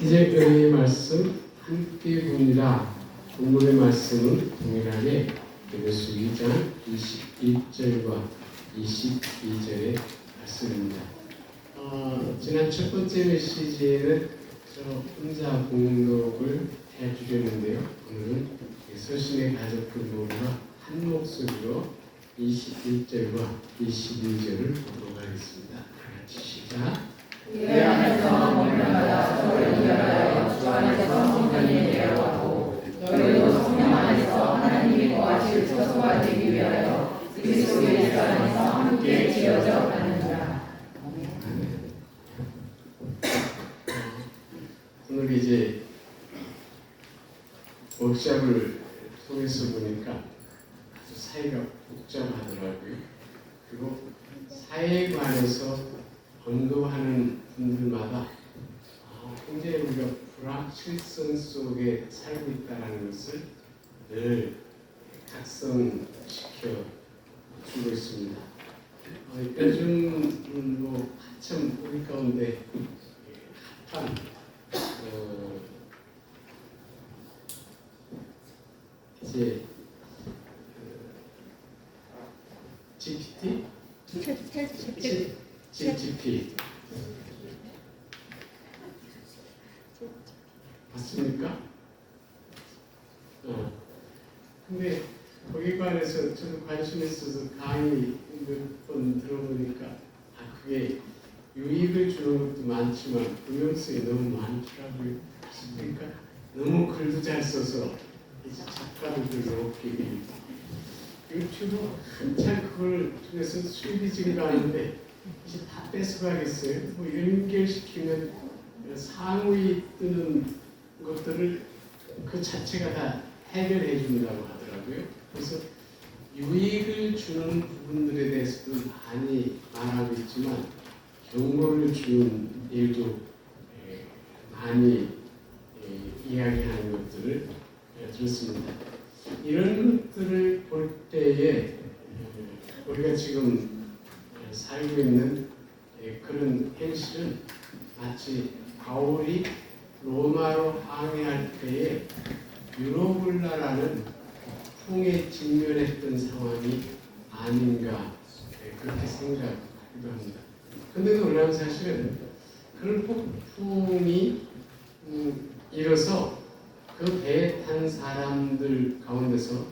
이제 은혜의 말씀 함께 봅니다. 본문의 말씀은 동일하게 에베소 2장 21절과 22절의 말씀입니다. 지난 첫 번째 메시지에는 저 혼자 공독을 해주려는데요. 오늘은 서신의 가족들 모두가 한 목소리로 21절과 22절을 보도록 하겠습니다. 같이 시작. 그 안에서 모임마다 서로 이겨하여 주 안에서 성전이 되어가고 너희도 성령 안에서 하나님이 거하실 처소가 되기 위하여 그리스도 예수 안에서 함께 지어져 가느니라. 오늘 이제 워크숍을 통해서 보니까 아주 사회가 복잡하더라고요. 그리고 사회에 관해서 언급하는 분들마다 굉장히 우리가 불확실성 속에 살고 있다는 것을 늘 각성시켜 주고 있습니다. 요즘 한참 우리 가운데 핫한 이제 GPT? GPT 맞습니까? 근데 거기에 관해서 저도 관심 있어서 강의 몇 번 들어보니까 그게 유익을 주는 것도 많지만 동영상이 너무 많더라고요. 그러니까 너무 글도 잘 써서 이제 작가도 별로 없게 유튜브 한참 그걸 통해서 수익이 증가하는데 이제 다 뺏어가겠어요. 연결시키면 상위 뜨는 것들을 그 자체가 다 해결해 준다고 하더라고요. 그래서 유익을 주는 부분들에 대해서도 많이 말하고 있지만 경고를 주는 일도 많이 이야기하는 것들을 들었습니다. 이런 것들을 볼 때에 우리가 지금 살고 있는 그런 현실은 마치 바울이 로마로 항해할 때에 유로블라라는 풍에 직면했던 상황이 아닌가 그렇게 생각하기도 합니다. 그런데 놀라운 사실은 그런 폭풍이 일어서 그 배에 탄 사람들 가운데서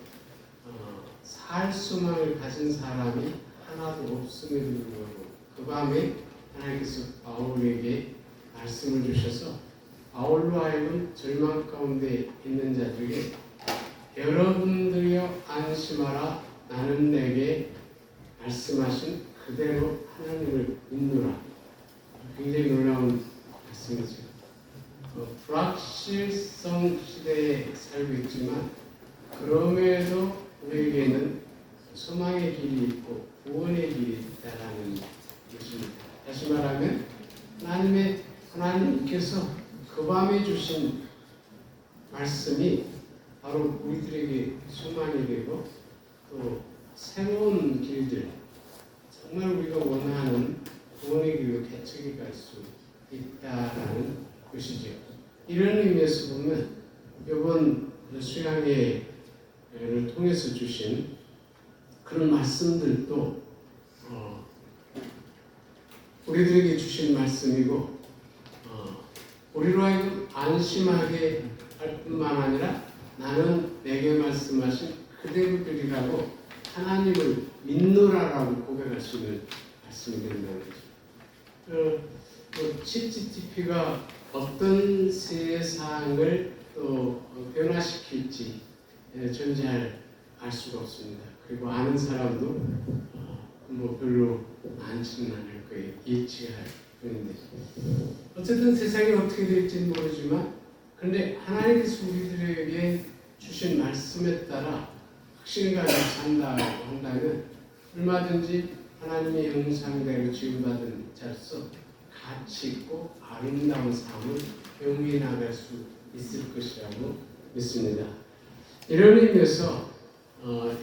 살 수망을 가진 사람이 하나도 없음에도 불구하고 그 밤에 하나님께서 바울에게 말씀을 주셔서 바울로 하여금 절망 가운데 있는 자들에게 여러분들이여 안심하라 나는 내게 말씀하신 그대로 하나님을 믿노라. 굉장히 놀라운 말씀이죠. 불확실성 시대에 살고 있지만 그럼에도 우리에게는 소망의 길이 있고 구원의 길이 있다라는 것입니다. 다시 말하면 하나님께서 그 밤에 주신 말씀이 바로 우리들에게 소망이 되고 또 새로운 길들 정말 우리가 원하는 구원의 길로 개척해 갈 수 있다라는 것이죠. 이런 의미에서 보면 이번 수양회를 통해서 주신 그런 말씀들도 우리들에게 주신 말씀이고 우리로 하여금 안심하게 할 뿐만 아니라 나는 내게 말씀하신 그대로 되리라고 하나님을 믿노라라고 고백할 수 있는 말씀이 된다는 거죠. ChatGPT가 어떤 세상을 또 변화시킬지 저는 잘 알 수가 없습니다. 그리고 아는 사람도 별로 많지는 않을 거예요. 예측할 뿐인데 어쨌든 세상이 어떻게 될지는 모르지만 그런데 하나님께서 우리들에게 주신 말씀에 따라 확신을 가지고 산다고 한다면 얼마든지 하나님의 형상대로 지음받은 자로서 가치 있고 아름다운 삶을 영위해 나갈 수 있을 것이라고 믿습니다. 이런 의미에서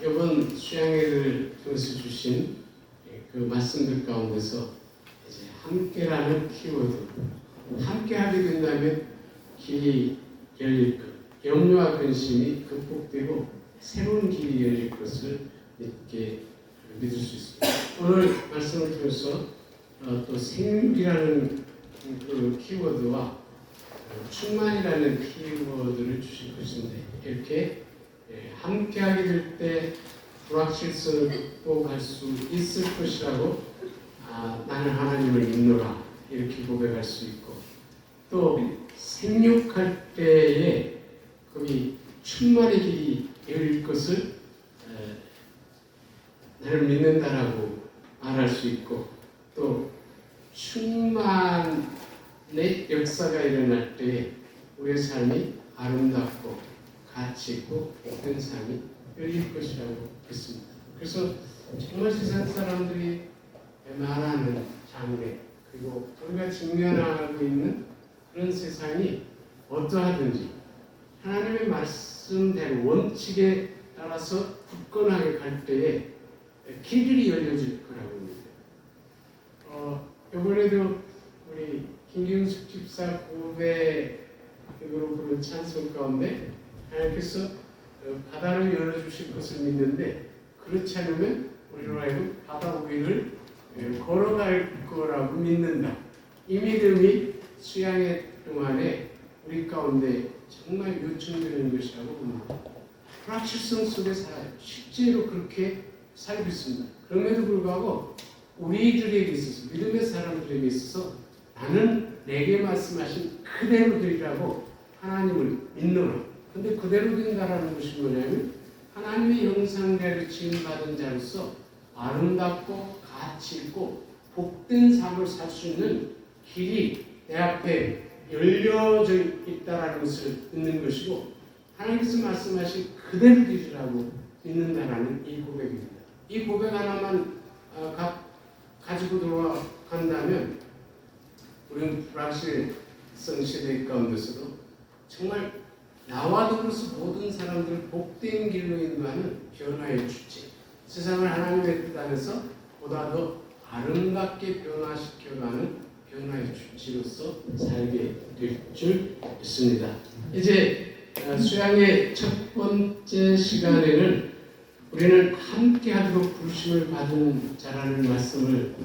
이번 수양회를 통해서 주신 그 말씀들 가운데서 이제 함께라는 키워드 함께하게 된다면 길이 열릴 것, 염려와 근심이 극복되고 새로운 길이 열릴 것을 믿을 수 있습니다. 오늘 말씀을 통해서 또 생육이라는 그 키워드와 충만이라는 키워드를 주실 것인데, 이렇게 함께하게 될 때 불확실성을 극복할 수 있을 것이라고 나는 하나님을 믿노라 이렇게 고백할 수 있고, 또 생육할 때에 거기 충만의 길이 열릴 것을 나를 믿는다라고 말할 수 있고, 또 충만의 역사가 일어날 때에 우리의 삶이 아름답고 가치 있고 복된 삶이 열릴 것이라고 믿습니다. 그래서 정말 세상 사람들이 말하는 장래, 그리고 우리가 직면하고 있는 그런 세상이 어떠하든지 하나님의 말씀대로 원칙에 따라서 굳건하게 갈 때에 길들이 열려질 거라고 합니다. 이번에도 우리 김경숙 집사 고백으로 부른 찬송 가운데 하나님께서 바다를 열어주실 것을 믿는데, 그렇지 않으면 우리로 하여금 바다 위를 걸어갈 거라고 믿는다. 이 믿음이 수양회 동안에 우리 가운데 정말 요청되는 것이라고 봅니다. 불확실성 속에 살아요. 실제로 그렇게 살고 있습니다. 그럼에도 불구하고 우리들에게 있어서, 믿음의 사람들에게 있어서 나는 내게 말씀하신 그대로 되리라고 하나님을 믿노라. 근데 그대로 된다라는 것이 뭐냐면 하나님의 형상대로 지음받은 자로서 아름답고 가치 있고 복된 삶을 살 수 있는 길이 내 앞에 열려져 있다라는 것을 믿는 것이고, 하나님께서 말씀하신 그대로 되리라고 믿는다라는 이 고백입니다. 이 고백 하나만 가지고 돌아간다면 우리는 불확실성 시대 가운데서도 정말 나와 더불어서 모든 사람들을 복된 길로 인도하는 변화의 주체, 세상을 하나님의 뜻 안에서 보다 더 아름답게 변화시켜가는 변화의 주체로서 살게 될 줄 믿습니다. 이제 수양의 첫 번째 시간에는 우리는 함께하도록 부르심을 받은 자라는 말씀을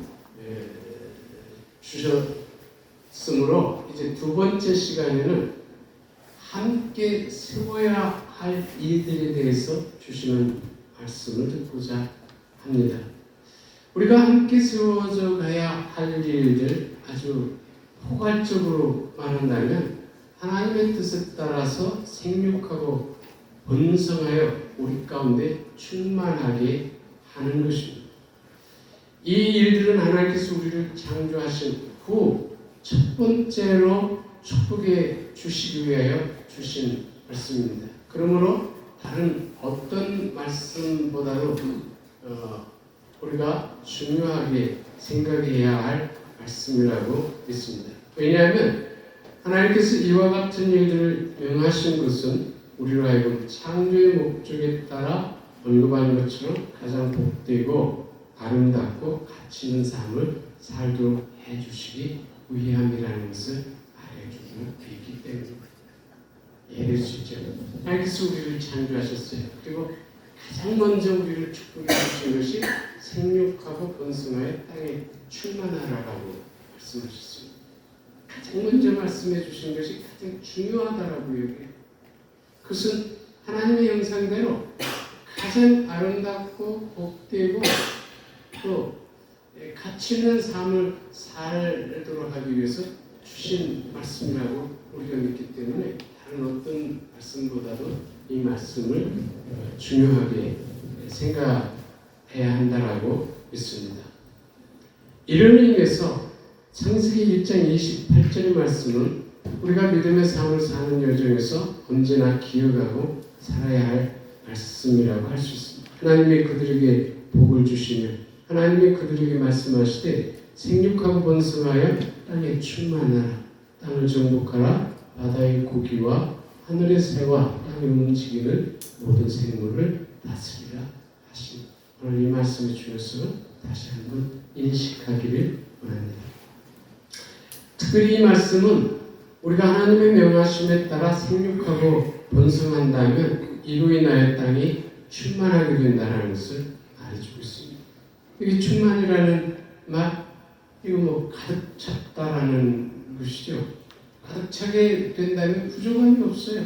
주셨으므로, 이제 두 번째 시간에는 함께 세워야 할 일들에 대해서 주시는 말씀을 듣고자 합니다. 우리가 함께 세워져 가야 할 일들, 아주 포괄적으로 말한다면 하나님의 뜻에 따라서 생육하고 번성하여 우리 가운데 충만하게 하는 것입니다. 이 일들은 하나님께서 우리를 창조하신 후 첫 번째로 축복해 주시기 위하여 주신 말씀입니다. 그러므로 다른 어떤 말씀보다도 우리가 중요하게 생각해야 할 말씀이라고 믿습니다. 왜냐하면 하나님께서 이와 같은 일들을 명하신 것은 우리로 하여금 창조의 목적에 따라 언급한 것처럼 가장 복되고 아름답고 가치 있는 삶을 살도록 해주시기 위함이라는 것을 알려주는 비기 때문입니다. 예를 수 있죠. 하나님께서 우리를 창조하셨어요. 그리고 가장 먼저 우리를 축복해 주신 것이 생육하고 번성하여 땅에 충만하라고 말씀하셨습니다. 가장 먼저 말씀해 주신 것이 가장 중요하다라고 얘기해요. 그것은 하나님의 형상대로 가장 아름답고 복되고 또 가치 있는 삶을 살도록 하기 위해서 주신 말씀이라고 우리가 믿기 때문에 다른 어떤 말씀보다도 이 말씀을 중요하게 생각해야 한다라고 믿습니다. 이런 의미에서 창세기 1장 28절의 말씀은 우리가 믿음의 삶을 사는 여정에서 언제나 기억하고 살아야 할 말씀이라고 할 수 있습니다. 하나님이 그들에게 복을 주시며 하나님이 그들에게 말씀하시되 생육하고 번성하여 땅에 충만하라, 땅을 정복하라, 바다의 고기와 하늘의 새와 땅에 움직이는 모든 생물을 다스리라 하십니다. 오늘 이 말씀의 중요성을 다시 한번 인식하기를 원합니다. 특별히 이 말씀은 우리가 하나님의 명하심에 따라 생육하고 번성한다면 이로 인하여 땅이 충만하게 된다는 것을 말해주고 있습니다. 이게 충만이라는 말, 이거 뭐 가득 찼다라는 것이죠. 가득 차게 된다면 부족함이 없어요.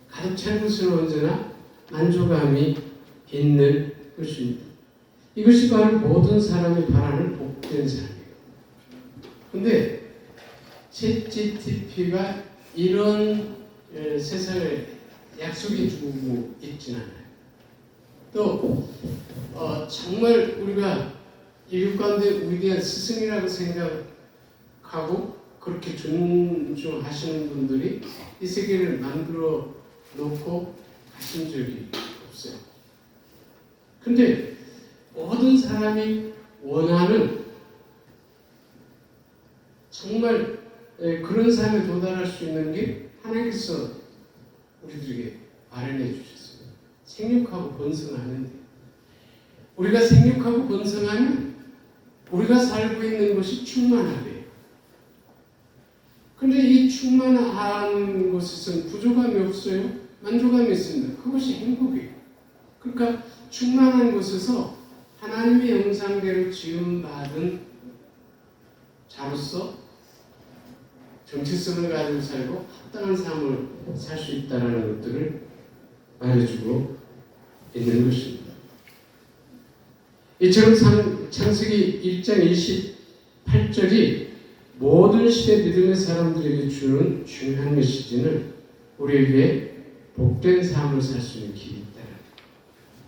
가득 찬 것은 언제나 만족함이 있는 것입니다. 이것이 바로 모든 사람이 바라는 복된 삶이에요. 근데 챗GPT가 이런 세상을 약속해 주고 있진 않아요. 또 정말 우리가 인류 가운데 우리에 대한 스승이라고 생각하고 그렇게 존중하시는 분들이 이 세계를 만들어 놓고 가신 적이 없어요. 근데 모든 사람이 원하는 정말 그런 삶에 도달할 수 있는 게 하나님께서 우리들에게 마련해 주셨어요. 생육하고 번성하는 데. 우리가 생육하고 번성하면 우리가 살고 있는 것이 충만하대요. 근데 이 충만한 것에서는 부족함이 없어요. 만족함이 있습니다. 그것이 행복이에요. 그러니까 충만한 것에서 하나님의 형상대로 지음받은 자로서 정체성을 가지고 살고 합당한 삶을 살 수 있다는 것들을 말해주고 있는 것입니다. 이처럼 창세기 1장 28절이 모든 시대 믿음의 사람들에게 주는 중요한 메시지는 우리에게 복된 삶을 살 수 있는 길이 있다.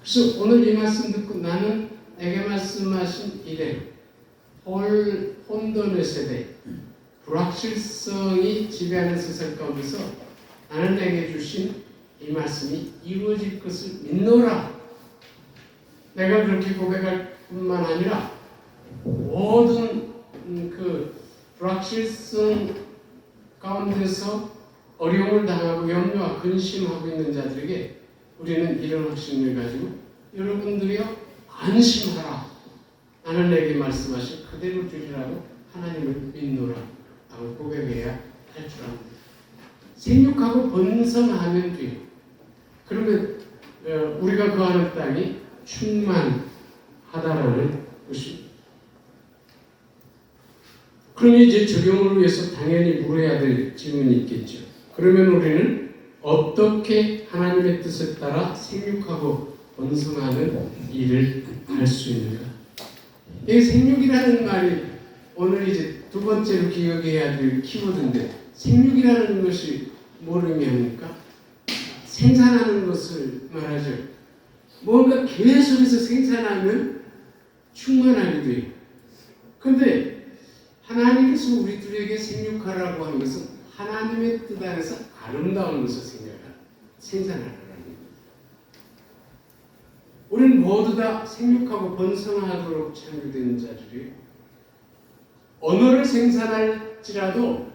그래서 오늘 이 말씀 듣고 나는 내게 말씀하신 이래로 혼돈의 세대, 불확실성이 지배하는 세상 가운데서 나는 내게 주신 이 말씀이 이루어질 것을 믿노라. 내가 그렇게 고백할 뿐만 아니라 모든 그 불확실성 가운데서 어려움을 당하고 염려와 근심하고 있는 자들에게 우리는 이런 확신을 가지고 여러분들이요 안심하라. 나는 내게 말씀하신 그대로 되리라고 하나님을 믿노라 하고 고백해야 할 줄 압니다. 생육하고 번성하면 돼요. 그러면 우리가 거하는 땅이 충만하다라는 것입니다. 그러니 이제 적용을 위해서 당연히 물어야 될 질문이 있겠죠. 그러면 우리는 어떻게 하나님의 뜻에 따라 생육하고 번성하는 일을 할 수 있는가? 이 생육이라는 말이 오늘 이제 두 번째로 기억해야 될 키워드인데, 생육이라는 것이 뭘 의미합니까? 생산하는 것을 말하죠. 뭔가 계속해서 생산하면 충만하게 돼요. 그런데 하나님께서 우리들에게 생육하라고 하는 것은 하나님의 뜻 안에서 아름다운 것을 생산하라는 겁니다. 우리는 모두 다 생육하고 번성하도록 창조된 자들이에요. 언어를 생산할지라도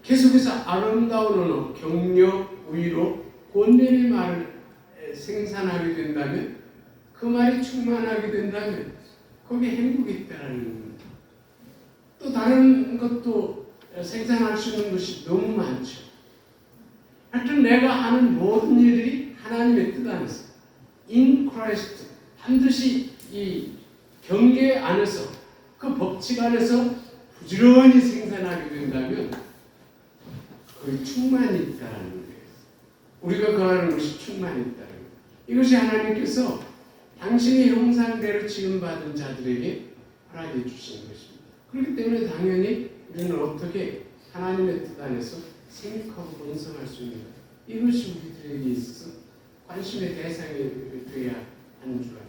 계속해서 아름다운 언어, 격려, 위로, 권면의 말을 생산하게 된다면, 그 말이 충만하게 된다면 거기에 행복이 있다는 겁니다. 또 다른 것도 생산할 수 있는 것이 너무 많죠. 하여튼 내가 하는 모든 일들이 하나님의 뜻 안에서 in Christ, 반드시 이 경계 안에서, 그 법칙 안에서 부지런히 생산하게 된다면 거기 충만이 있다는 거예요. 우리가 거하는 것이 충만이 있다는 거예요. 이것이 하나님께서 당신의 형상대로 지음받은 자들에게 허락해 주신 것입니다. 그렇기 때문에 당연히 우리는 어떻게 하나님의 뜻 안에서 생육하고 번성할 수 있는가, 이것이 우리들에게 있어서 관심의 대상이 되어야 하는 줄 압니다.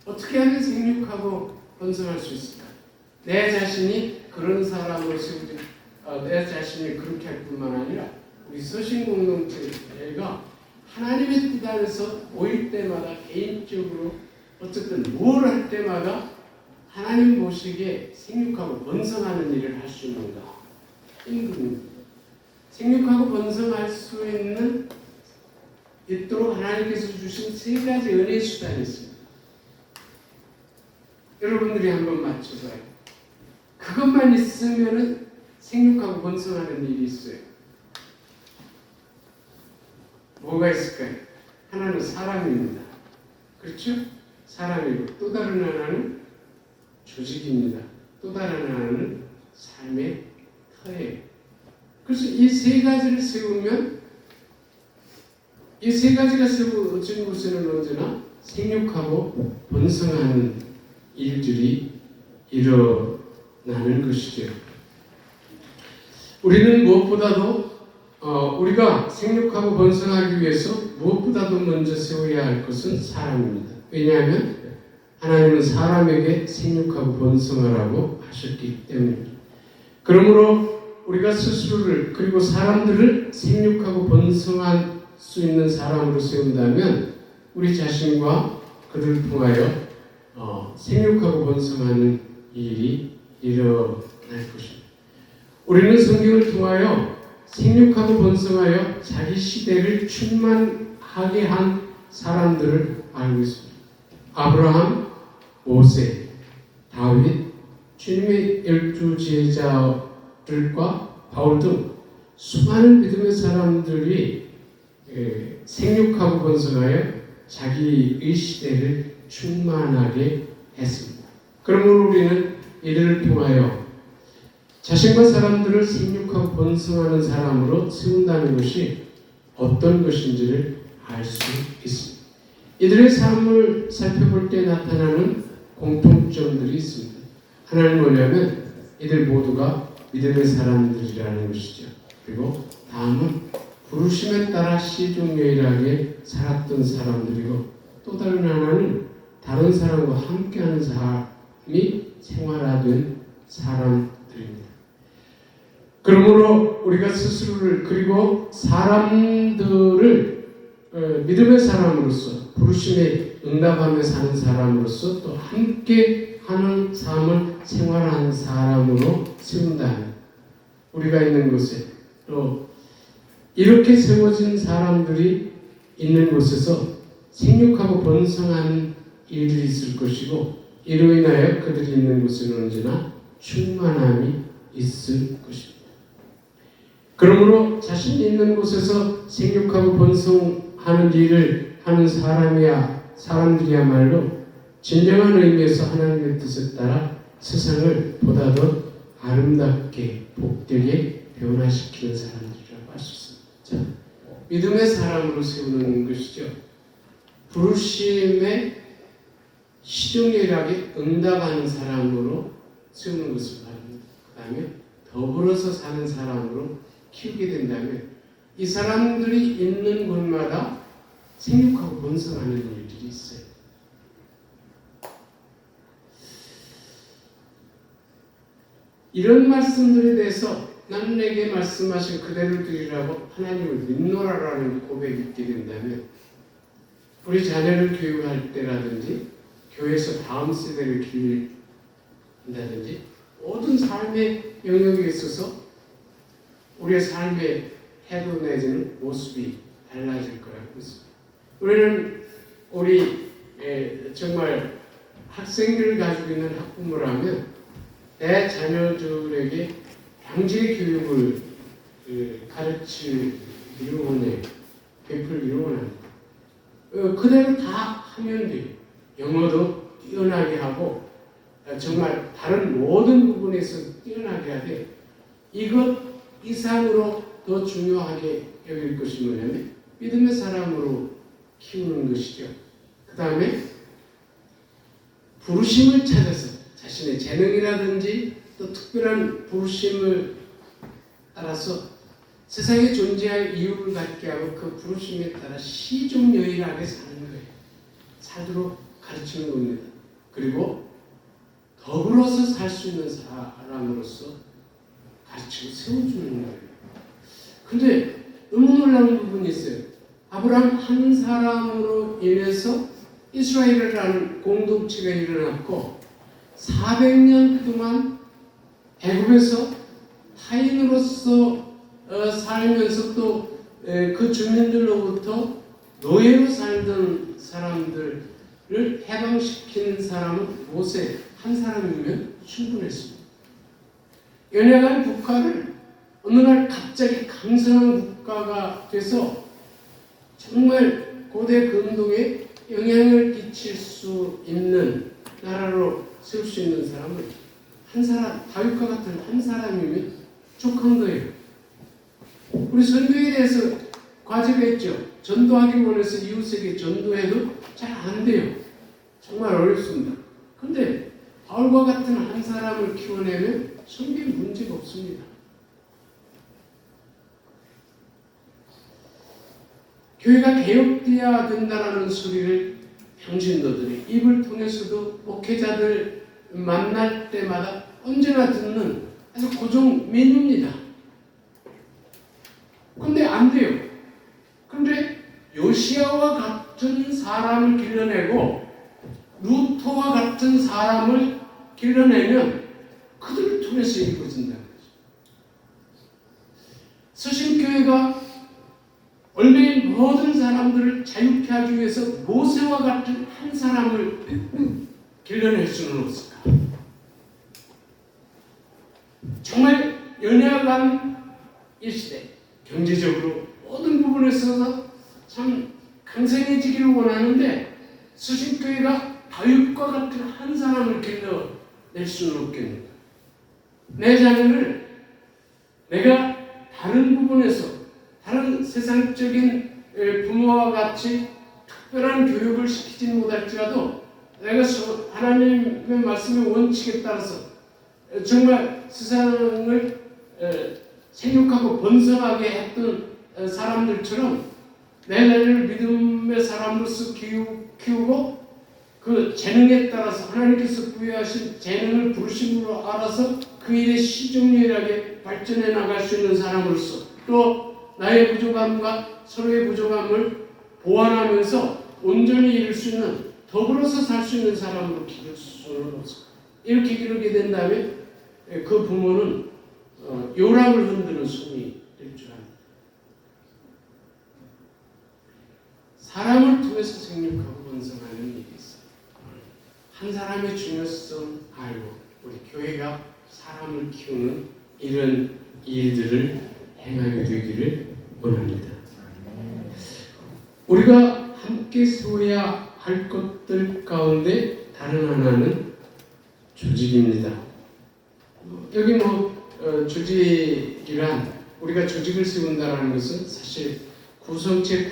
어떻게 하면 생육하고 번성할 수 있을까? 내 자신이 그런 사람으로 세우지, 내 자신이 그렇게 할 뿐만 아니라 우리 서신 공동체가 하나님의 뜻 안에서 모일 때마다 개인적으로 어쨌든 뭘 할 때마다 하나님 보시기에 생육하고 번성하는 일을 할 수 있는가? 임금입니다. 생육하고 번성할 수 있도록 하나님께서 주신 세 가지 은혜의 수단이 있습니다. 여러분들이 한번 맞춰봐요. 그것만 있으면 생육하고 번성하는 일이 있어요. 뭐가 있을까요? 하나는 사람입니다. 그렇죠? 사람이고 또 다른 하나는 조직입니다. 또 다른 하나는 삶의 터예요. 그래서 이 세 가지를 세우면 이 세 가지가 세워진 곳에는 언제나 생육하고 번성하는 일들이 일어나는 것이죠. 우리는 무엇보다도 우리가 생육하고 번성하기 위해서 무엇보다도 먼저 세워야 할 것은 사람입니다. 왜냐하면 하나님은 사람에게 생육하고 번성하라고 하셨기 때문입니다. 그러므로 우리가 스스로를 그리고 사람들을 생육하고 번성할 수 있는 사람으로 세운다면 우리 자신과 그들을 통하여 생육하고 번성하는 일이 일어날 것입니다. 우리는 성경을 통하여 생육하고 번성하여 자기 시대를 충만하게 한 사람들을 알고 있습니다. 아브라함, 모세, 다윗, 주님의 12 제자들과 바울 등 수많은 믿음의 사람들이 생육하고 번성하여 자기의 시대를 충만하게 했습니다. 그러므로 우리는 이들을 통하여 자신과 사람들을 생육하고 번성하는 사람으로 세운다는 것이 어떤 것인지를 알 수 있습니다. 이들의 삶을 살펴볼 때 나타나는 공통점들이 있습니다. 하나는 뭐냐면 이들 모두가 믿음의 사람들이라는 것이죠. 그리고 다음은 부르심에 따라 시종유일하게 살았던 사람들이고 또 다른 하나는 다른 사람과 함께하는 삶이 생활화된 사람들입니다. 그러므로 우리가 스스로를 그리고 사람들을 믿음의 사람으로서 부르심에 응답하며 사는 사람으로서 또 함께 하는 삶을 생활하는 사람으로 세운다면 우리가 있는 곳에 또 이렇게 세워진 사람들이 있는 곳에서 생육하고 번성하는 일들이 있을 것이고 이로 인하여 그들이 있는 곳에는 언제나 충만함이 있을 것입니다. 그러므로 자신이 있는 곳에서 생육하고 번성하는 일을 하는 사람들이야말로 진정한 의미에서 하나님의 뜻에 따라 세상을 보다 더 아름답게 복되게 변화시키는 사람들이라고 할 수 있습니다. 자, 믿음의 사람으로 세우는 것이죠. 부르심에 시종일하게 응답하는 사람으로 세우는 것을 바랍니다. 그 다음에 더불어서 사는 사람으로 키우게 된다면 이 사람들이 있는 곳마다 생육하고 번성하는 일들이 있어요. 이런 말씀들에 대해서 나는 내게 말씀하신 그대로 드리라고 하나님을 믿노라라는 고백이 있게 된다면 우리 자녀를 교육할 때라든지 교회에서 다음 세대를 기른다든지 모든 삶의 영역에 있어서 우리의 삶의 태도 내지는 모습이 달라질 거라고 믿습니다. 우리는 정말 학생들을 가지고 있는 학부모라면 내 자녀들에게 양질의 교육을 가르치기를 원해요. 베풀기를 원합니다. 그대로 다 하면 돼요. 영어도 뛰어나게 하고 정말 다른 모든 부분에서 뛰어나게 하되 이것 이상으로 더 중요하게 여길 것이 뭐냐면 믿음의 사람으로 키우는 것이죠. 그 다음에 부르심을 찾아서 자신의 재능이라든지 또 특별한 부르심을 따라서 세상에 존재할 이유를 갖게 하고 그 부르심에 따라 시종유일하게 사는 거예요. 살도록 가르치는 겁니다. 그리고 더불어서 살 수 있는 사람으로서 가르치고 세워주는 거예요. 근데 너무 놀라운 부분이 있어요. 아브라함 한 사람으로 인해서 이스라엘이라는 공동체가 일어났고 400년 그동안 애굽에서 타인으로서 살면서 또 그 주민들로부터 노예로 살던 사람들을 해방시킨 사람은 모세 한 사람이면 충분했습니다. 연약한 국가를 어느 날 갑자기 강성한 국가가 돼서 정말 고대 근동에 영향을 끼칠 수 있는 나라로 세울 수 있는 사람은 한 사람, 다윗과 같은 한 사람이면 족한 거예요. 우리 선교에 대해서 과제가 있죠. 전도하기 원해서 이웃에게 전도해도 잘 안 돼요. 정말 어렵습니다. 근데 바울과 같은 한 사람을 키워내면 선교에 문제가 없습니다. 교회가 개혁되어야 된다는 소리를 평신도들이 입을 통해서도 목회자들 만날 때마다 언제나 듣는 아주 고정 메뉴입니다. 근데 안 돼요. 근데 요시야와 같은 사람을 길러내고 루터와 같은 사람을 길러내면 그들을 통해서 이루어진다는 거죠. 서신교회가 얼마의 모든 사람들을 자유케 하기 위해서 모세와 같은 한 사람을 길러낼 수는 없을까? 정말 연약한 이 시대, 경제적으로 모든 부분에서 참 강성해지기를 원하는데 서신교회가 다윗과 같은 한 사람을 길러낼 수는 없겠는가? 내 자녀를 내가 다른 부분에서 다른 세상적인 부모와 같이 특별한 교육을 시키지 못할지라도 내가 하나님의 말씀의 원칙에 따라서 정말 세상을 생육하고 번성하게 했던 사람들처럼 내 자녀를 믿음의 사람으로서 키우고 그 재능에 따라서 하나님께서 부여하신 재능을 부르심으로 알아서 그 일에 시종일하게 발전해 나갈 수 있는 사람으로서 또 나의 부족함과 서로의 부족함을 보완하면서 온전히 이룰 수 있는 더불어서 살 수 있는 사람으로 기를 수는 없을까. 이렇게 기르게 된다면 그 부모는 요람을 흔드는 손이 될 줄 압니다. 사람을 통해서 생육하고 번성하는 일이 있어요. 한 사람의 중요성 알고 우리 교회가 사람을 키우는 이런 일들을 행하게 되기를 원합니다. 우리가 함께 세워야 할 것들 가운데 다른 하나는 조직입니다. 여기 조직이란 우리가 조직을 세운다는 것은 사실 공동체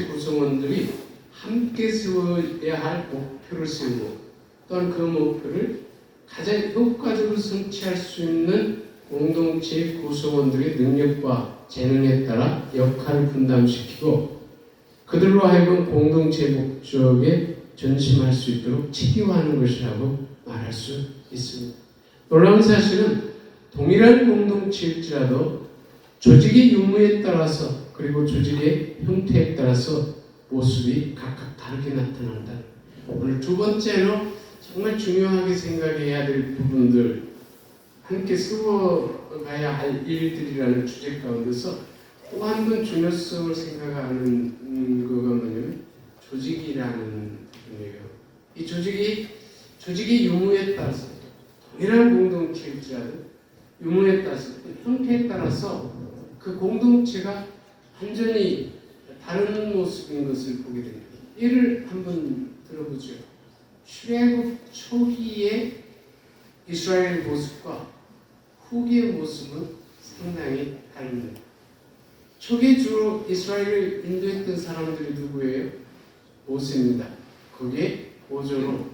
구성원들이 함께 세워야 할 목표를 세우고 또한 그 목표를 가장 효과적으로 성취할 수 있는 공동체 구성원들의 능력과 재능에 따라 역할을 분담시키고 그들로 하여금 공동체 목적에 전심할 수 있도록 치기화하는 것이라고 말할 수 있습니다. 놀라운 사실은 동일한 공동체일지라도 조직의 유무에 따라서 그리고 조직의 형태에 따라서 모습이 각각 다르게 나타난다. 오늘 두 번째로 정말 중요하게 생각해야 될 부분들 함께 세워가야 할 일들이라는 주제 가운데서 또 한 번 중요성을 생각하는 거가 뭐냐면 조직이라는 부분이에요. 이 조직의 유무에 따라서 동일한 공동체일지라도 유무에 따라서 형태에 따라서 그 공동체가 완전히 다른 모습인 것을 보게 됩니다. 예를 한번 들어보죠. 출애굽 초기의 이스라엘 모습과 후기의 모습은 상당히 다릅니다. 초기 주로 이스라엘을 인도했던 사람들이 누구예요? 모세입니다. 거기에 보조로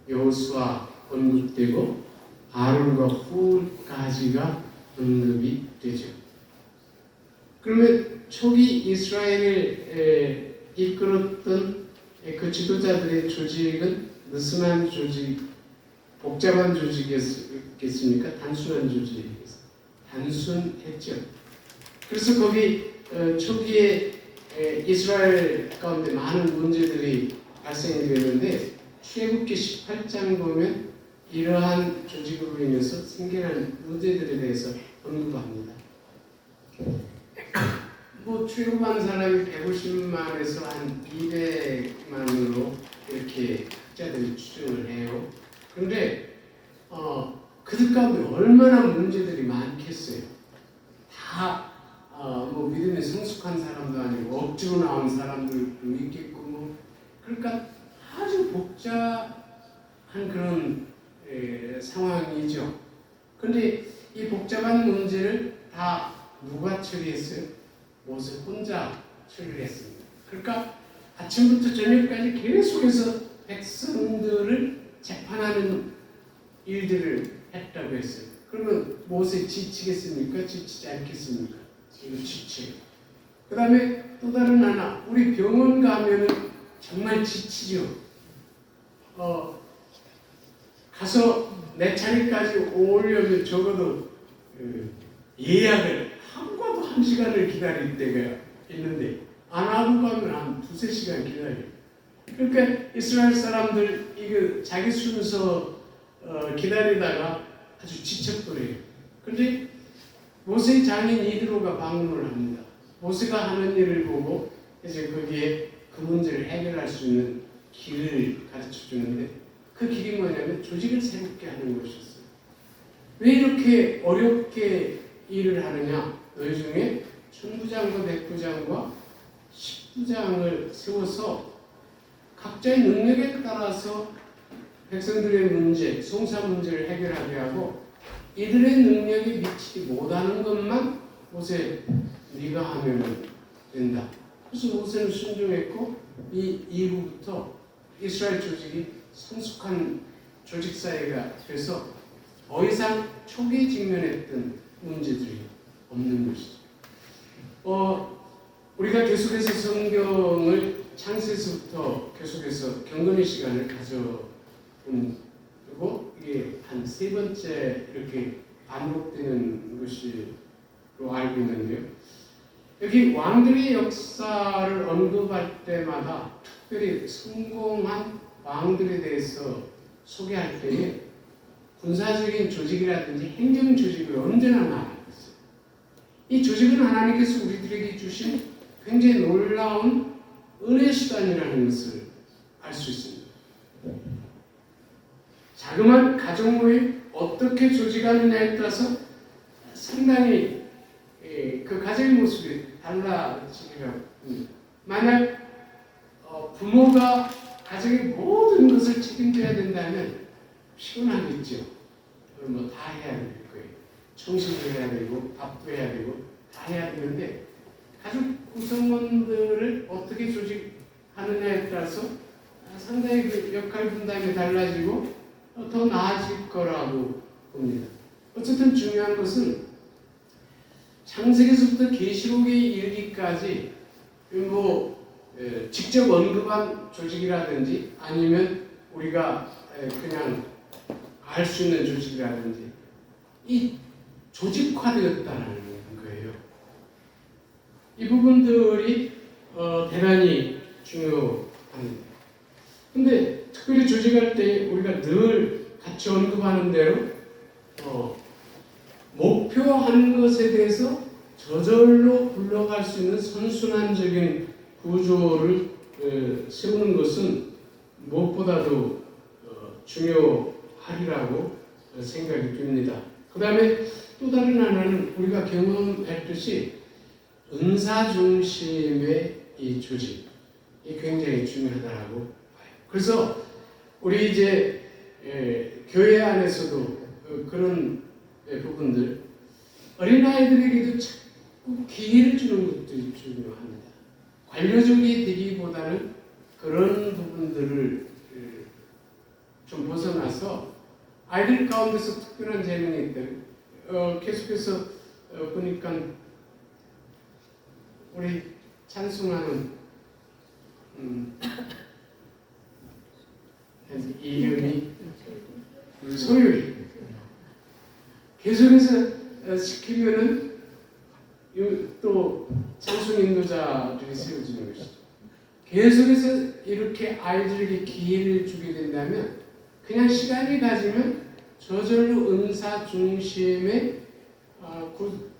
여호수아 언급되고 아론과 훌까지가 언급이 되죠. 그러면 초기 이스라엘을 이끌었던 그 지도자들의 조직은 느슨한 조직, 복잡한 조직이었겠습니까? 단순한 조직이었어요. 단순했죠. 그래서 거기 초기에 이스라엘 가운데 많은 문제들이 발생이 되는데 출애굽기 18장 보면 이러한 조직으로 인해서 생겨난 문제들에 대해서 언급합니다. 출애굽한 사람이 150만에서 한 200만으로 이렇게 학자들이 추정을 해요. 그런데 그들 가운데 얼마나 문제들이 많겠어요. 다 뭐 믿음에 성숙한 사람도 아니고 억지로 나온 사람들도 있겠고 뭐 그러니까 아주 복잡한 그런 상황이죠. 근데 이 복잡한 문제를 다 누가 처리했어요? 모세 혼자 처리를 했습니다. 그러니까 아침부터 저녁까지 계속해서 백성들을 재판하는 일들을 했다고 했어요. 그러면 모세 지치겠습니까? 지치지 않겠습니까? 이거 지치요. 그 다음에 또 다른 하나, 우리 병원 가면은 정말 지치죠. 가서 내 차례까지 오려면 적어도 예약을 하고도 1시간을 기다릴 때가 있는데 안 하고 가면 한 2-3시간 기다려요. 그러니까 이스라엘 사람들 이거 자기 순서 기다리다가 아주 지쳤더래요. 그런데 모세의 장인 이드로가 방문을 합니다. 모세가 하는 일을 보고 이제 거기에 그 문제를 해결할 수 있는 길을 가르쳐 주는데 그 길이 뭐냐면 조직을 새롭게 하는 것이었어요. 왜 이렇게 어렵게 일을 하느냐? 너희 중에 천부장과 백부장과 십부장을 세워서 각자의 능력에 따라서 백성들의 문제, 송사 문제를 해결하게 하고 이들의 능력이 미치지 못하는 것만 모세 네가 하면 된다. 그래서 모세는 순종했고 이 이후부터 이스라엘 조직이 성숙한 조직 사회가 돼서 더 이상 초기에 직면했던 문제들이 없는 것이죠. 우리가 계속해서 성경을 창세에서부터 계속해서 경건의 시간을 가져보고 이게 한 3번째 이렇게 반복되는 것으로 알고 있는데요. 여기 왕들의 역사를 언급할 때마다 특별히 성공한 왕들에 대해서 소개할 때에 군사적인 조직이라든지 행정 조직을 언제나 말하고 있어요. 이 조직은 하나님께서 우리들에게 주신 굉장히 놀라운 은혜 수단이라는 것을 알 수 있습니다. 자그마한 가정 모임 어떻게 조직하느냐에 따라서 상당히 그 가정의 모습이 달라지리라고 합니다. 만약 부모가 가정의 모든 것을 책임져야 된다면 피곤하겠죠. 뭐 다 해야 될 거예요. 청소도 해야 되고 밥도 해야 되고 다 해야 되는데 가족 구성원들을 어떻게 조직하느냐에 따라서 상당히 그 역할 분담이 달라지고 더 나아질 거라고 봅니다. 어쨌든 중요한 것은 창세기서부터 계시록에 이르기까지 직접 언급한 조직이라든지 아니면 우리가 그냥 알 수 있는 조직이라든지 이 조직화되었다는 거예요. 이 부분들이 대단히 중요합니다. 근데 특별히 조직할 때 우리가 늘 같이 언급하는 대로 목표한 것에 대해서 저절로 굴러갈 수 있는 선순환적인 구조를 세우는 것은 무엇보다도 중요하리라고 생각이 듭니다. 그 다음에 또 다른 하나는 우리가 경험했듯이 은사 중심의 이 조직이 굉장히 중요하다고 봐요. 그래서 우리 이제 교회 안에서도 그런 부분들 어린아이들에게도 자꾸 기회를 주는 것들이 중요합니다. 관료적이 되기보다는 그런 부분들을 좀 벗어나서 아이들 가운데서 특별한 재능이 있다. 계속해서 보니까 우리 찬송하는 이름이 소율이 계속해서 시키면은 또 찬송 인도자들이 세워지는 것이죠. 계속해서 이렇게 아이들에게 기회를 주게 된다면 그냥 시간이 가지면 저절로 은사 중심의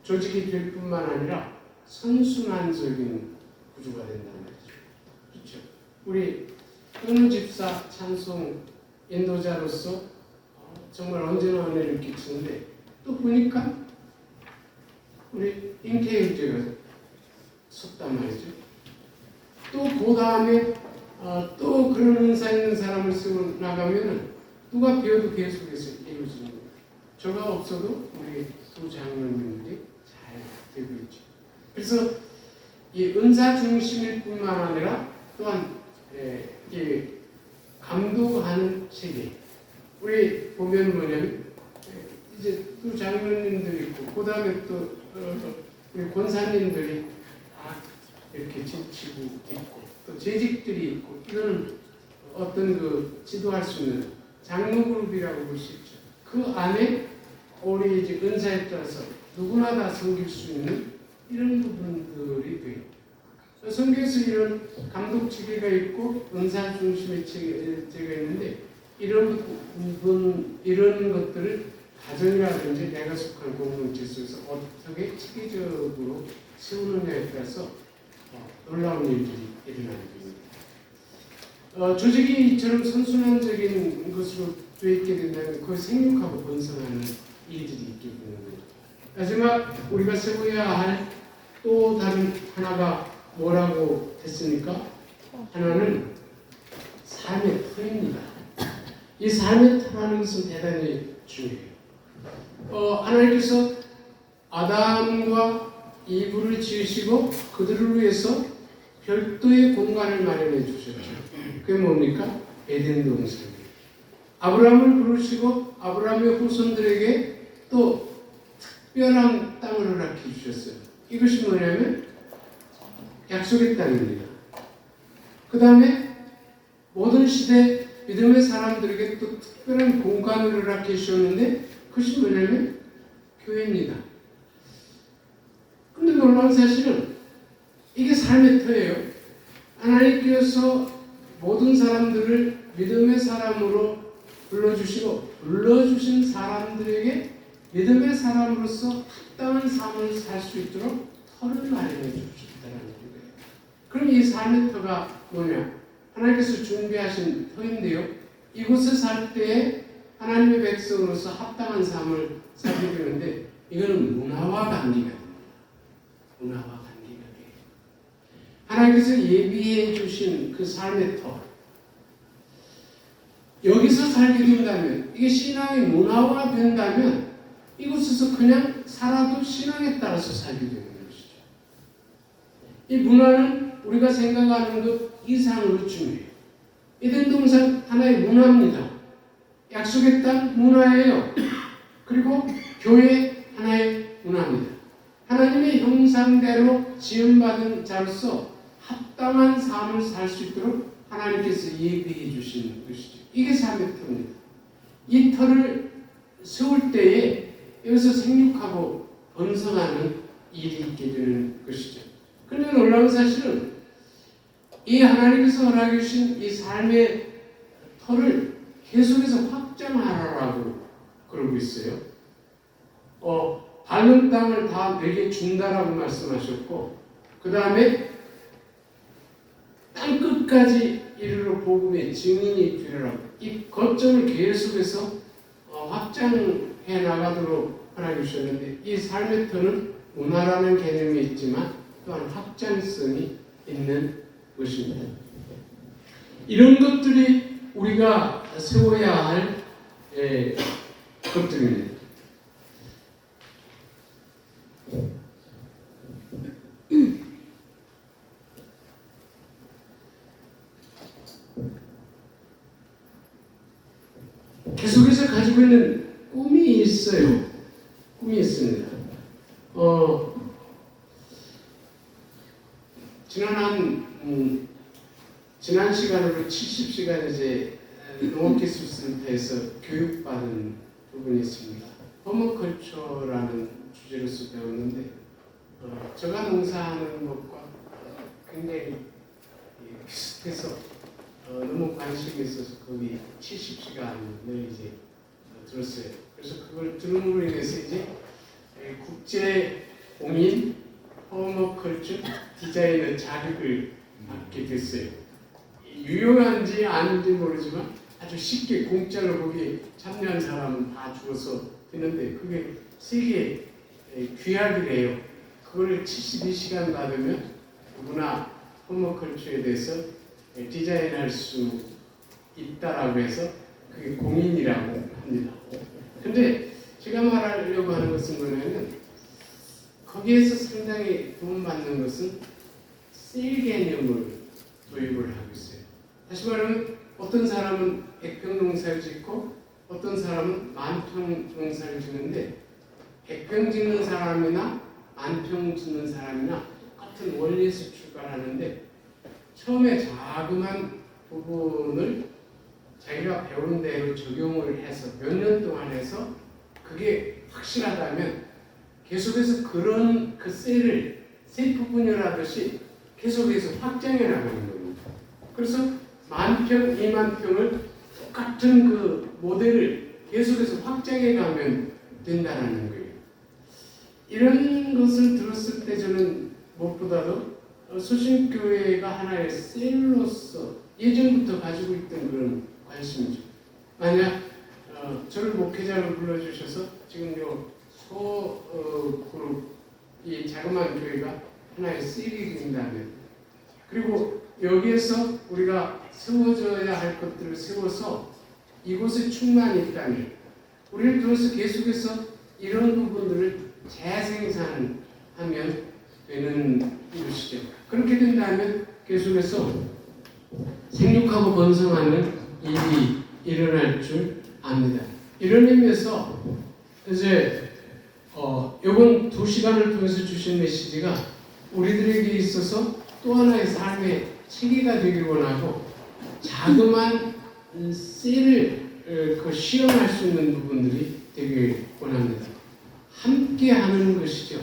조직이 될 뿐만 아니라 선순환적인 구조가 된다는 거죠. 그렇죠? 우리 현우 집사 찬송 인도자로서 정말 언제나 은혜를 끼치는데 또 보니까 우리 인케일제가 섰단 말이죠. 또 그 다음에 또 그런 은사 있는 사람을 세워 나가면은 누가 비워도 계속해서 이루어지는 거예요. 저가 없어도 우리 두 장로님들이 잘 되고 있죠. 그래서 이 은사 중심일 뿐만 아니라 또한 이 감독하는 체계. 우리 보면 뭐냐면 이제 또 장로님들이 있고 그 다음에 또 우리 권사님들이 이렇게 지치고 있고 또 재직들이 있고 이거는 어떤 그 지도할 수 있는 장로 그룹이라고 볼 수 있죠. 그 안에 우리 이제 은사에 따라서 누구나 다 섬길 수 있는 이런 부분들이 돼요. 성경에서 이런 감독 체계가 있고 은사 중심의 체계가 있는데 이런 것들을 가정이라든지 내가 속한 공동체 속에서 어떻게 체계적으로 세우느냐에 따라서 놀라운 일들이 일어나게 됩니다. 조직이 이처럼 선순환적인 것으로 되어 있게 된다면 그 생육하고 번성하는 일들이 있게 되는 거죠. 마지막 우리가 세워야 할 또 다른 하나가 뭐라고 했습니까? 하나는 삶의 터입니다. 이 삶의 터라는 것은 대단히 중요해요. 하나님께서 아담과 이브를 지으시고 그들을 위해서 별도의 공간을 마련해 주셨죠. 그게 뭡니까? 에덴 동산이에요. 아브라함을 부르시고 아브라함의 후손들에게 또 특별한 땅을 허락해 주셨어요. 이것이 뭐냐면 약속의 땅입니다. 그 다음에 모든 시대 믿음의 사람들에게 또 특별한 공간을 허락해 주셨는데 그것이 뭐냐면 교회입니다. 근데 놀라운 사실은 이게 삶의 터예요. 하나님께서 모든 사람들을 믿음의 사람으로 불러주시고 불러주신 사람들에게 믿음의 사람으로서 합당한 삶을 살 수 있도록 터를 마련해 주셨다는 거예요. 그럼 이 삶의 터가 뭐냐? 하나님께서 준비하신 터인데요. 이곳에 살 때에 하나님의 백성으로서 합당한 삶을 살게 되는데 이거는 문화와 관계가 됩니다. 문화와 관계가 돼요. 하나님께서 예비해 주신 그 삶의 터 여기서 살게 된다면 이게 신앙의 문화화 된다면 이곳에서 그냥 살아도 신앙에 따라서 살게 되는 것이죠. 이 문화는 우리가 생각하는 것 이상으로 중요해요. 에덴 동산 하나의 문화입니다. 약속의 땅 문화예요. 그리고 교회 하나의 문화입니다. 하나님의 형상대로 지음받은 자로서 합당한 삶을 살 수 있도록 하나님께서 예비해 주신 것이죠. 이게 삶의 터입니다. 이 터를 세울 때에 여기서 생육하고 번성하는 일이 있게 되는 것이죠. 그런데 놀라운 사실은 이 하나님께서 허락해 주신 이 삶의 터를 계속해서 확장하라고 그러고 있어요. 밟는 땅을 다 내게 준다라고 말씀하셨고 그 다음에 땅끝까지 이르러 복음의 증인이 되라고 이 거점을 계속해서 확장해 나가도록 허락해 주셨는데 이 삶의 터는 문화라는 개념이 있지만 또한 확장성이 있는 것입니다. 이런 것들이 우리가 세워야 할 것들입니다. 계속해서 가지고 있는 꿈이 있어요. 꿈이 있습니다. 지난 시간으로 70시간 이제 농업기술센터에서 교육받은 부분이 있습니다. 퍼머컬처라는 주제로서 배웠는데 제가 농사하는 것과 굉장히 비슷해서 너무 관심이 있어서 거기 70시간을 이제 들었어요. 그래서 그걸 들음으로 인해서 이제 국제 공인 퍼머컬처 디자이너 자격을 받게 됐어요. 유용한지 아닌지 모르지만 아주 쉽게 공짜로 거기 참여한 사람은 다 주어서 되는데 그게 세계 귀하기래요. 그걸 72시간 받으면 누구나 퍼머컬처에 대해서 디자인할 수 있다라고 해서 그게 공인이라고 합니다. 근데 제가 말하려고 하는 것은 뭐냐면 거기에서 상당히 도움받는 것은 셀 개념을 도입을 하고 있어요. 다시 말하면 어떤 사람은 백평 농사를 짓고 어떤 사람은 만평 농사를 짓는데 백평 짓는 사람이나 만평 짓는 사람이나 똑같은 원리에서 출발하는데 처음에 자그만 부분을 자기가 배운 대로 적용을 해서 몇 년 동안 해서 그게 확실하다면 계속해서 그런 그 셀을 셀프 분열하듯이 계속해서 확장해 나가는 겁니다. 그래서 만평, 2만평을 똑같은 그 모델을 계속해서 확장해 가면 된다는 거예요. 이런 것을 들었을 때 저는 무엇보다도 수신교회가 하나의 셀로서 예전부터 가지고 있던 그런 관심이죠. 만약 저를 목회자로 불러주셔서 지금 그룹 이 자그마한 교회가 하나의 셀이 된다면 그리고 여기에서 우리가 세워져야 할 것들을 세워서 이곳에 충만이 있다면 우리를 통해서 계속해서 이런 부분들을 재생산하면 되는 것이죠. 그렇게 된다면 계속해서 생육하고 번성하는 일이 일어날 줄 압니다. 이런 의미에서 이제 이번 2시간을 통해서 주신 메시지가 우리들에게 있어서 또 하나의 삶의 체계가 되길 원하고 자그만 셀을 시험할 수 있는 부분들이 되길 원합니다. 함께 하는 것이죠.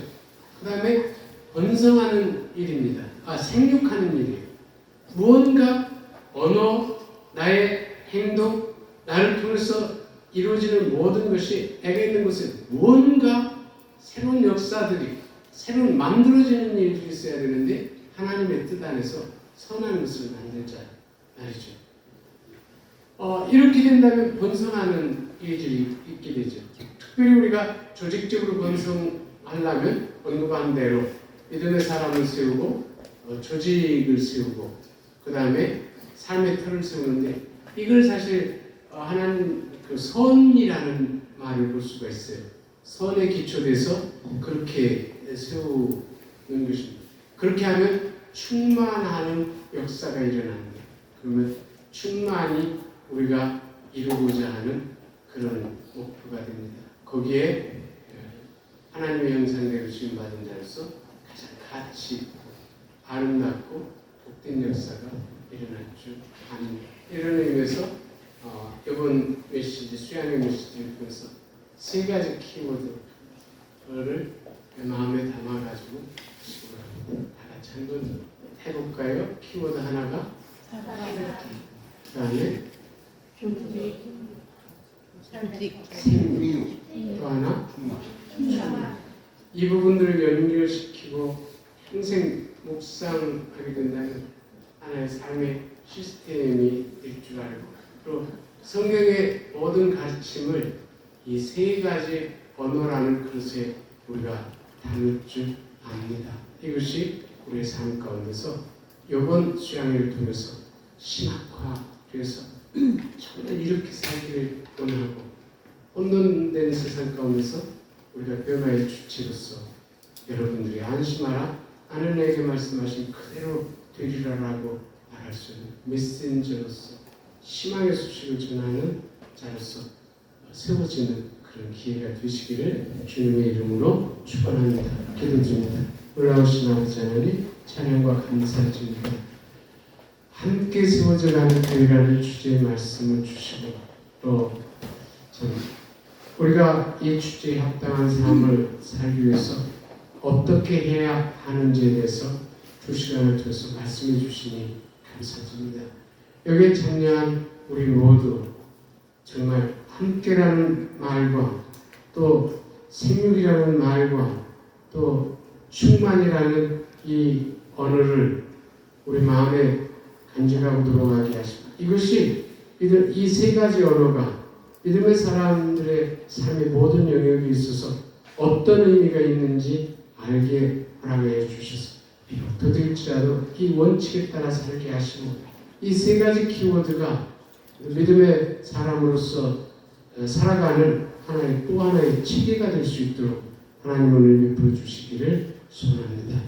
그 다음에 번성하는 일입니다. 생육하는 일이에요. 무언가 언어, 나의 행동, 나를 통해서 이루어지는 모든 것이 내게 있는 곳에 무언가 새로운 역사들이 새로운 만들어지는 일들이 있어야 되는데 하나님의 뜻 안에서 선한 것을 만들자 말이죠. 이렇게 된다면 번성하는 일들이 있게 되죠. 특별히 우리가 조직적으로 번성하려면 언급한 대로 믿음의 사람을 세우고 조직을 세우고 그 다음에 삶의 틀을 세우는데 이걸 사실 하나님 그 선이라는 말을 볼 수가 있어요. 선에 기초돼서 그렇게 세우는 것입니다. 그렇게 하면 충만하는 역사가 일어납니다. 그러면 충만히 우리가 이루고자 하는 그런 목표가 됩니다. 거기에 하나님의 형상대로 지음받은 자로서 가장 가치 있고 아름답고 복된 역사가 일어날 줄 압니다. 이런 의미에서 이번 메시지, 수양의 메시지를 통해서 3가지 키워드를 마음에 담아가지고 다 같이 한번 해볼까요? 키워드 하나가 그 다음에 생육, 또 하나 이 부분들을 연결시키고 평생 묵상하게 된다면 하나의 삶의 시스템이 될 줄 알고 또 성경의 모든 가르침을 이 3가지 언어라는 그릇에 우리가 담을 줄 압니다. 이것이 우리의 삶 가운데서 이번 수양회를 통해서 심학화돼서 정말 이렇게 살기를 원하고 혼돈된 세상 가운데서 우리가 변화의 주체로서 여러분들이 안심하라 하나님에게 말씀하신 그대로 되리라라고 말할 수 있는 메신저로서 희망의 소식을 전하는 자로서 세워지는 그런 기회가 되시기를 주님의 이름으로 축원합니다. 기도드립니다. 올라오신 아버지 하나님 찬양과 감사드립니다. 함께 세워져가는 교회라는 주제의 말씀을 주시고 또 우리가 이 주제에 합당한 삶을 살기 위해서 어떻게 해야 하는지에 대해서 2시간을 통해서 말씀해 주시니 감사드립니다. 여기에 참여한 우리 모두 정말 함께라는 말과 또 생육이라는 말과 또 충만이라는 이 언어를 우리 마음에 간직하고 들어가게 하십니다. 이것이 이 3가지 언어가 믿음의 사람들의 삶의 모든 영역에 있어서 어떤 의미가 있는지 알게 허락해 주셔서 비록 더딜지라도 이 원칙에 따라 살게 하시고 이 세 가지 키워드가 믿음의 사람으로서 살아가는 하나의 또 하나의 체계가 될 수 있도록 하나님 오늘 베풀어 주시기를 소원합니다.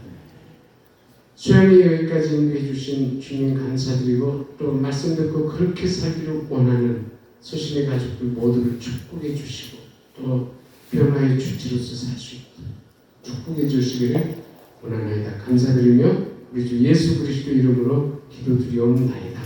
수양이 여기까지 인도해 주신 주님 감사드리고 또 말씀 듣고 그렇게 살기를 원하는 소신의 가족들 모두를 축복해 주시고 또 변화의 주체로서 살 수 있도록 축복해 주시기를 원하나이다. 감사드리며 우리 주 예수 그리스도 이름으로 기도드리옵나이다.